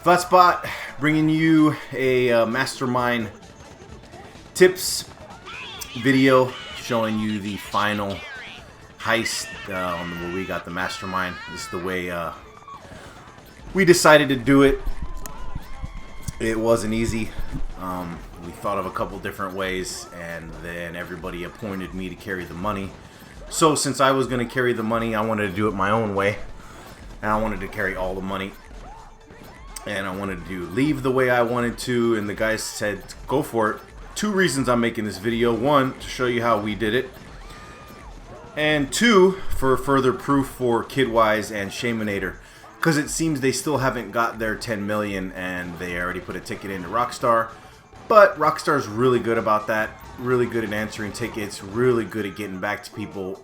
Flatspot bringing you a Mastermind tips video showing you the final heist on where we got the Mastermind. This is the way we decided to do it. It wasn't easy. We thought of a couple different ways, and then everybody appointed me to carry the money. So since I was going to carry the money, I wanted to do it my own way. And I wanted to carry all the money. And I wanted to leave the way I wanted to, and the guys said, go for it. Two reasons I'm making this video. One, to show you how we did it. And two, for further proof for Kidwise and Shaminator. Because it seems they still haven't got their 10 million, and they already put a ticket into Rockstar. But Rockstar's really good about that. Really good at answering tickets. Really good at getting back to people.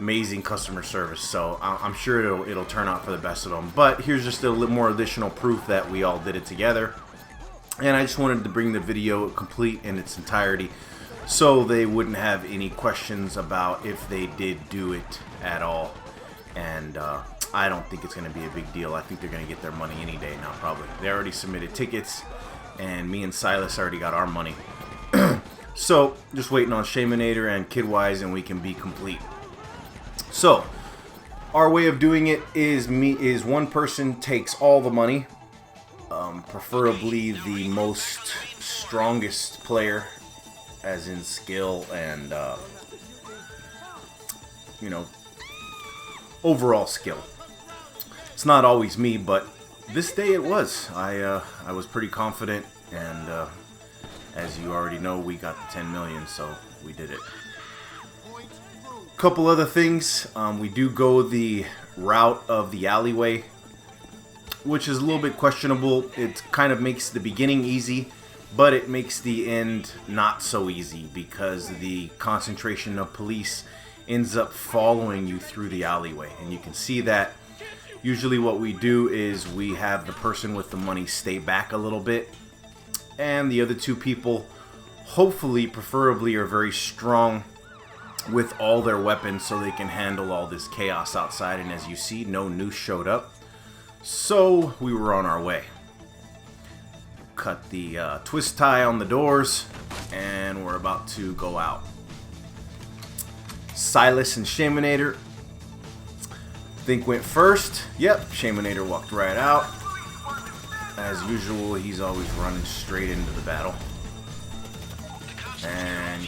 Amazing customer service. So I'm sure it'll turn out for the best of them. But here's just a little more additional proof that we all did it together. And I just wanted to bring the video complete in its entirety, so they wouldn't have any questions about if they did do it at all. And I don't think it's going to be a big deal. I think they're going to get their money any day now, probably. They already submitted tickets, and me and Silas already got our money. So, just waiting on Shaminator and Kidwise, and we can be complete. So, our way of doing it is one person takes all the money, preferably the most strongest player, as in skill and, you know, overall skill. It's not always me, but this day it was. I was pretty confident, and as you already know, we got the 10 million, so we did it. Couple other things. We do go the route of the alleyway, which is a little bit questionable. It kind of makes the beginning easy, but it makes the end not so easy, because the concentration of police ends up following you through the alleyway. And you can see that usually what we do is we have the person with the money stay back a little bit, and the other two people, hopefully, preferably, are very strong with all their weapons, so they can handle all this chaos outside. And as you see, no noose showed up, so we were on our way. Cut the twist tie on the doors, and we're about to go out. Silas and Shaminator, think went first. Yep, Shaminator walked right out. As usual, he's always running straight into the battle. And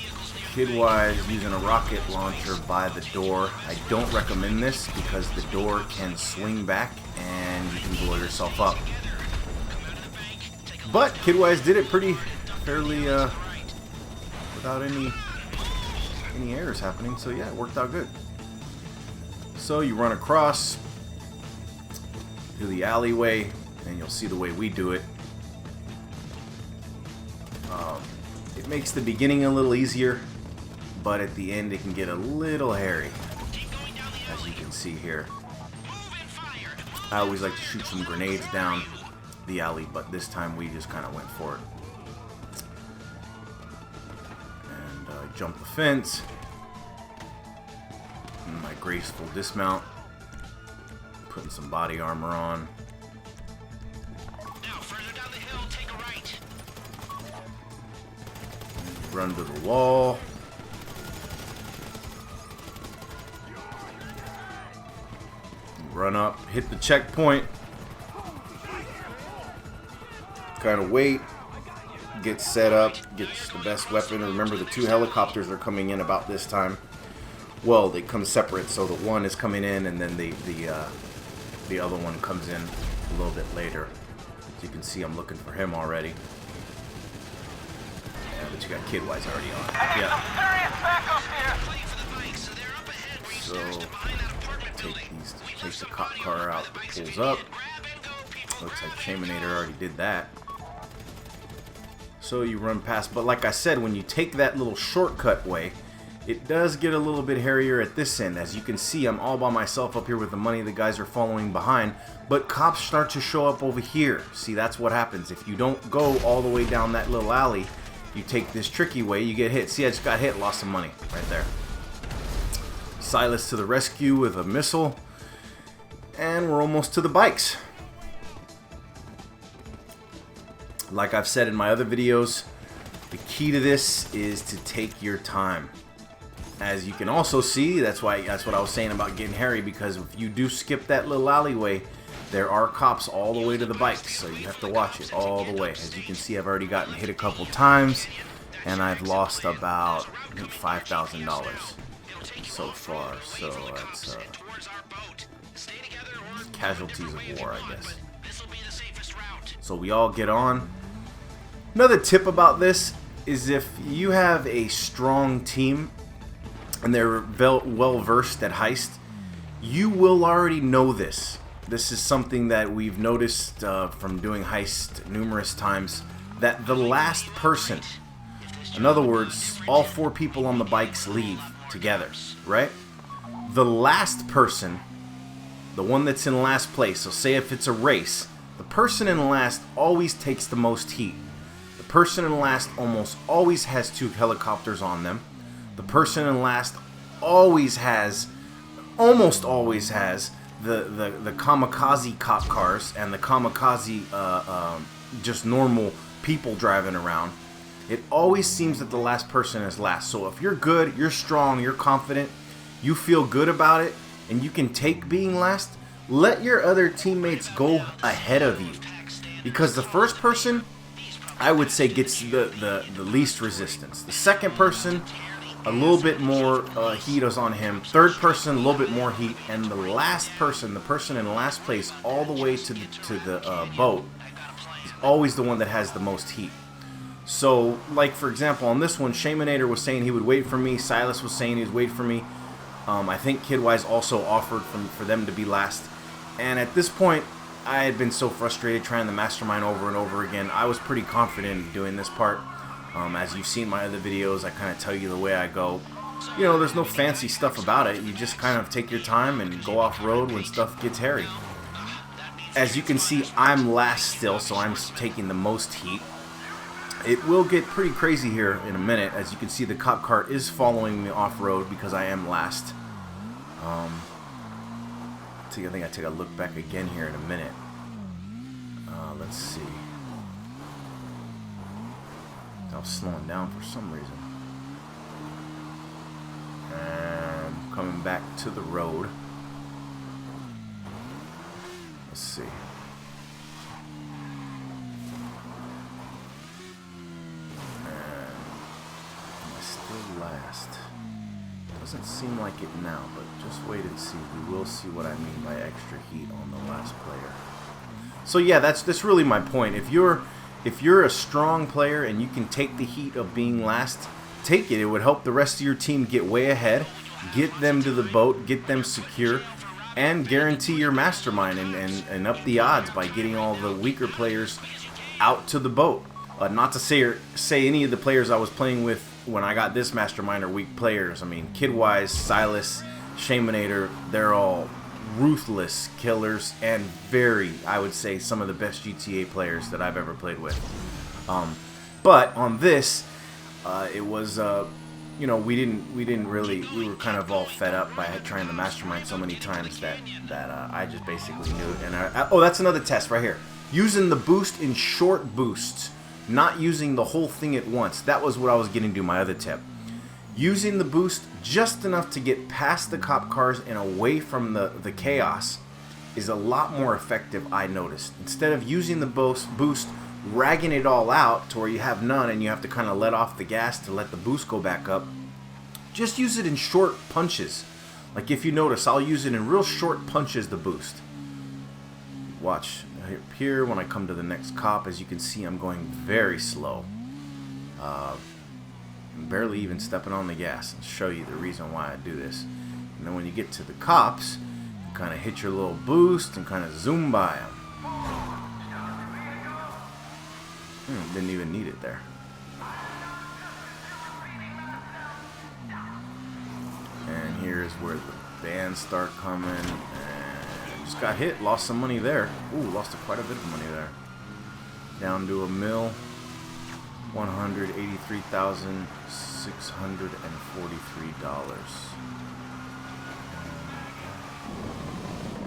Kidwise using a rocket launcher by the door. I don't recommend this because the door can swing back and you can blow yourself up. But Kidwise did it pretty fairly without any errors happening. So yeah, it worked out good. So you run across to the alleyway, and you'll see the way we do it. It makes the beginning a little easier, but at the end it can get a little hairy, as you can see here. I always like to shoot some grenades down the alley, but this time we just kind of went for it. And jump the fence. And my graceful dismount. Putting some body armor on. Now further down the hill, take a right. Run to the wall. Run up, hit the checkpoint. Kind of wait. Get set up. Gets the best weapon. Remember, the two helicopters are coming in about this time. Well, they come separate, so the one is coming in, and then the other one comes in a little bit later. As you can see, I'm looking for him already. Yeah, but you got Kidwise already on. Yeah. So take the cop car out, pulls up. Looks like Shaminator already did that. So you run past, but like I said, when you take that little shortcut way, it does get a little bit hairier at this end. As you can see, I'm all by myself up here with the money. The guys are following behind, but cops start to show up over here. See, that's what happens. If you don't go all the way down that little alley, you take this tricky way, you get hit. See, I just got hit, lost some money right there. Silas to the rescue with a missile, and we're almost to the bikes. Like I've said in my other videos, the key to this is to take your time. As you can also see, that's what I was saying about getting hairy, because if you do skip that little alleyway, there are cops all the way to the bikes, so you have to watch it all the way. As you can see, I've already gotten hit a couple times, and I've lost about $5,000 so far. So that's casualties of war, I guess. So we all get on. Another tip about this is if you have a strong team and they're well versed at heist, you will already know this. This is something that we've noticed from doing heist numerous times, that the last person, in other words, all 4 people on the bikes leave together, right? The last person, the one that's in last place, so say if it's a race, the person in last always takes the most heat. The person in last almost always has 2 helicopters on them. The person in last almost always has the kamikaze cop cars and the kamikaze just normal people driving around. It always seems that the last person is last. So if you're good, you're strong, you're confident, you feel good about it, and you can take being last, let your other teammates go ahead of you. Because the first person, I would say, gets the least resistance. The second person, a little bit more heat is on him. Third person, a little bit more heat. And the last person, the person in last place, all the way to the boat, is always the one that has the most heat. So, like for example, on this one, Shaminator was saying he would wait for me. Silas was saying he would wait for me. I think Kidwise also offered for them to be last. And at this point, I had been so frustrated trying the Mastermind over and over again. I was pretty confident in doing this part. As you've seen my other videos, I kind of tell you the way I go. You know, there's no fancy stuff about it. You just kind of take your time and go off-road when stuff gets hairy. As you can see, I'm last still, so I'm taking the most heat. It will get pretty crazy here in a minute. As you can see, the cop car is following me off-road because I am last. I think I take a look back again here in a minute. Let's see. I was slowing down for some reason. And coming back to the road. Let's see. And am I still last? Doesn't seem like it now, but just wait and see. We will see what I mean by extra heat on the last player. So yeah, that's really my point. If you're a strong player and you can take the heat of being last, take it. It would help the rest of your team get way ahead, get them to the boat, get them secure, and guarantee your Mastermind and up the odds by getting all the weaker players out to the boat. Not to say any of the players I was playing with when I got this Mastermind are weak players. I mean, Kidwise, Silas, Shaminator, they're all ruthless killers and very, I would say, some of the best GTA players that I've ever played with. But on this, it was, you know, we were kind of all fed up by trying the Mastermind so many times that I just basically knew it. And oh, that's another test right here. Using the boost in short boosts, not using the whole thing at once. That was what I was getting to, my other tip. Using the boost just enough to get past the cop cars and away from the chaos is a lot more effective, I noticed. Instead of using the boost, ragging it all out to where you have none and you have to kind of let off the gas to let the boost go back up, just use it in short punches. Like if you notice, I'll use it in real short punches, the boost. Watch here when I come to the next cop. As you can see, I'm going very slow. Barely even stepping on the gas. I'll show you the reason why I do this. And then when you get to the cops, you kind of hit your little boost and kind of zoom by them. Didn't even need it there. And here's where the bands start coming. And just got hit. Lost some money there. Ooh, lost quite a bit of money there. Down to $1,183,643.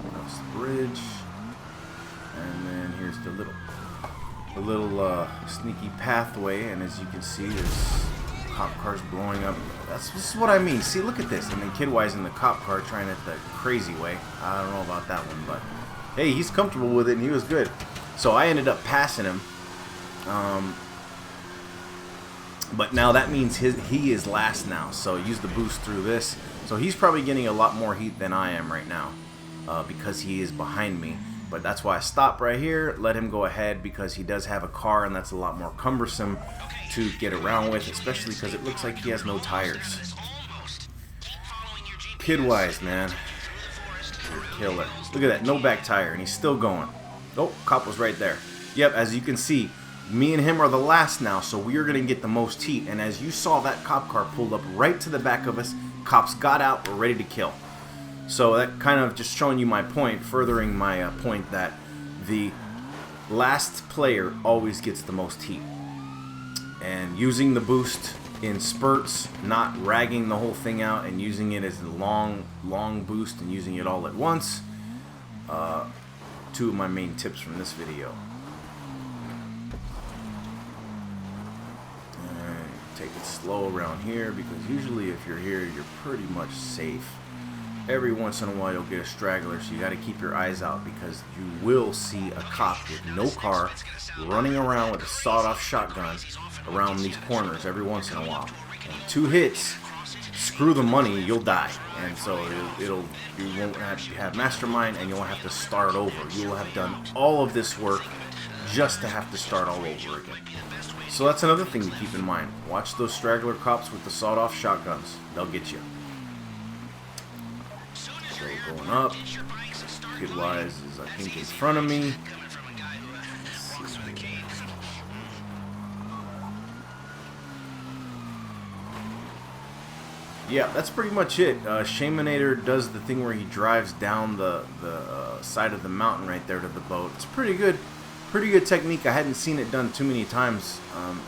Across the bridge. And then here's the little a little sneaky pathway, and as you can see, there's cop cars blowing up. This is what I mean. See, look at this. And then Kidwise in the cop car trying it the crazy way. I don't know about that one, but hey, he's comfortable with it, and he was good. So I ended up passing him. But now that means he is last now. So use the boost through this. So he's probably getting a lot more heat than I am right now because he is behind me. But that's why I stopped right here, let him go ahead because he does have a car, and that's a lot more cumbersome to get around with, especially because it looks like he has no tires. Kidwise, man. You're a killer. Look at that, no back tire, and he's still going. Oh, cop was right there. Yep, as you can see, me and him are the last now, so we are going to get the most heat. And as you saw, that cop car pulled up right to the back of us. Cops got out, we're ready to kill. So that kind of just showing you my point, furthering my point that the last player always gets the most heat. And using the boost in spurts, not ragging the whole thing out and using it as a long boost and using it all at once. Two of my main tips from this video. And take it slow around here because usually if you're here, you're pretty much safe. Every once in a while you'll get a straggler, so you got to keep your eyes out because you will see a cop with no car running around with a sawed-off shotgun around these corners every once in a while. And 2 hits, screw the money, you'll die. And so you won't have Mastermind, and you won't have to start over. You will have done all of this work just to have to start all over again. So that's another thing to keep in mind. Watch those straggler cops with the sawed-off shotguns. They'll get you. So going up. Kidwise is, I think, in front of me. Yeah, that's pretty much it. Shaminator does the thing where he drives down the side of the mountain right there to the boat. It's pretty good technique. I hadn't seen it done too many times,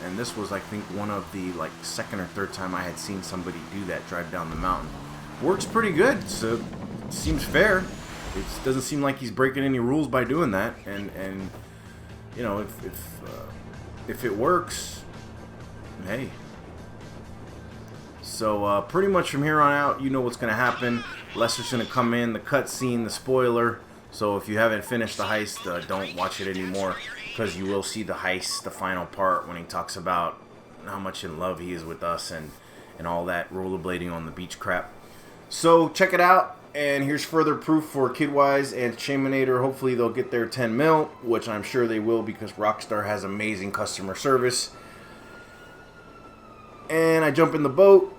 and this was, I think, one of the second or third time I had seen somebody do that, drive down the mountain. Works pretty good. So it seems fair. It doesn't seem like he's breaking any rules by doing that, and you know, if it works, hey. So pretty much from here on out, you know what's going to happen. Lester's going to come in, the cutscene, the spoiler. So if you haven't finished the heist, don't watch it anymore, because you will see the heist, the final part, when he talks about how much in love he is with us and all that rollerblading on the beach crap. So check it out, and here's further proof for Kidwise and Shaminator. Hopefully they'll get their 10 mil, which I'm sure they will because Rockstar has amazing customer service. And I jump in the boat,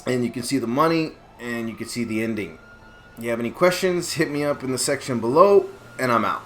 and you can see the money, and you can see the ending. If you have any questions, hit me up in the section below, and I'm out.